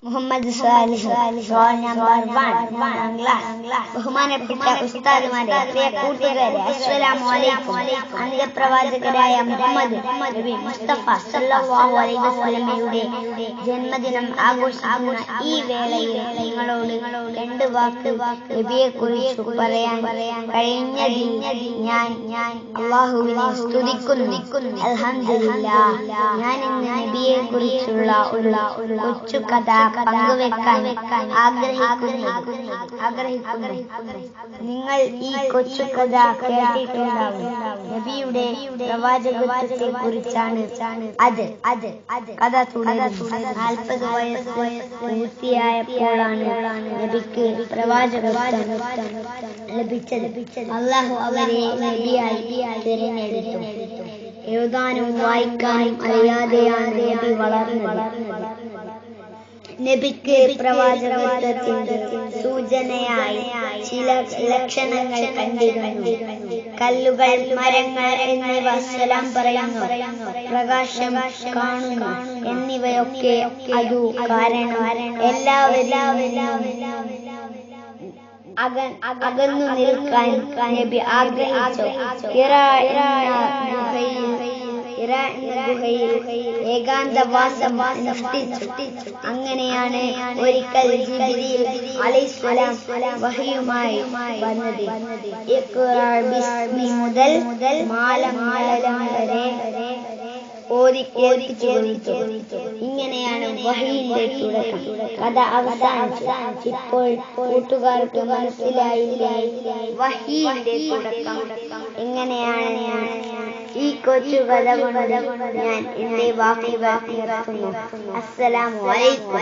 Muhammad Salih roll number 1 class. ബഹുമാനപ്പെട്ട ഉസ്താദുമാരെ, പ്രിയ കൂട്ടുകാരെ, അസ്സലാമു അലൈക്കും. അന്ത്യപ്രവാചകരായ മുഹമ്മദ് നബി മുസ്തഫ സല്ലല്ലാഹു അലൈഹി വസല്ലമയുടെ ജന്മദിനം ആഘോഷിക്കുന്ന ഈ വേളയിൽ നിങ്ങളോട് രണ്ട് വാക്ക് നബിയെ കുറിച്ച് പറയാൻ കഴിഞ്ഞതിൽ ഞാൻ അല്ലാഹുവിനെ സ്തുതിക്കുന്നു. അൽഹംദുലില്ലാഹ്. ഞാൻ ഇന്ന് നബിയെ കുറിച്ചുള്ള ഒരു കൊച്ചു കഥ പങ്കുവെക്കാൻ ആഗ്രഹിക്കുന്നു. നിങ്ങൾ ഈ കൊച്ചു കഥ കേട്ടിട്ടുണ്ടാവും. നബിയുടെ പ്രവാചകത്വത്തെ കുറിച്ചാണ് കഥ തുടരുന്നു. 40 വയസ്സ് പൂർത്തിയായപ്പോഴാണ് നബിക്ക് പ്രവാചകത്വം ലഭിച്ചത്. അല്ലാഹു അവരെ നബിയായി തിരഞ്ഞെടുത്തു. എഴുതാനും വായിക്കാനും അറിയാതെയാണ് നബി വളർന്നത്. നബിക്ക് പ്രവാചകത്വത്തിന്റെ സൂചനയായി ചില ലക്ഷണങ്ങൾ കണ്ടിരുന്നു. കല്ലുകൾ, മരങ്ങൾ എന്നിവ സലാം പറയുന്നു, പ്രകാശം കാണുന്നു എന്നിവയൊക്കെ അതു കാരണം എല്ലാവരും അകന്നു നിൽക്കാൻ നബി ആഗ്രഹിച്ചു. ഗുഹയിൽ ഏകാന്തവാസം അനുഷ്ഠിച്ചു. അങ്ങനെയാണ് ഒരിക്കൽ ജിബ്രീൽ അലൈഹിസ്സലാം വഹയുമായി വന്നത്. ഇഖ്റാ ബിസ്മി മുതൽ മാലം വരെ ഓതി കേൾപ്പിച്ചു കൊടുത്തു. ഇങ്ങനെയാണ് വഹയിന്റെ തുടക്കം. കഥ അവസാനിച്ചു. ഇപ്പോൾ കൂട്ടുകാർക്ക് മനസ്സിലായില്ലേ വഹയിന്റെ തുടക്കം എങ്ങനെയാണ്? ഈ കൊച്ചു കഥ കൊണ്ട് ഞാൻ എന്റെ വാക്കുകൾ നിർത്തുന്നു. അസ്സലാമു അലൈക്കും.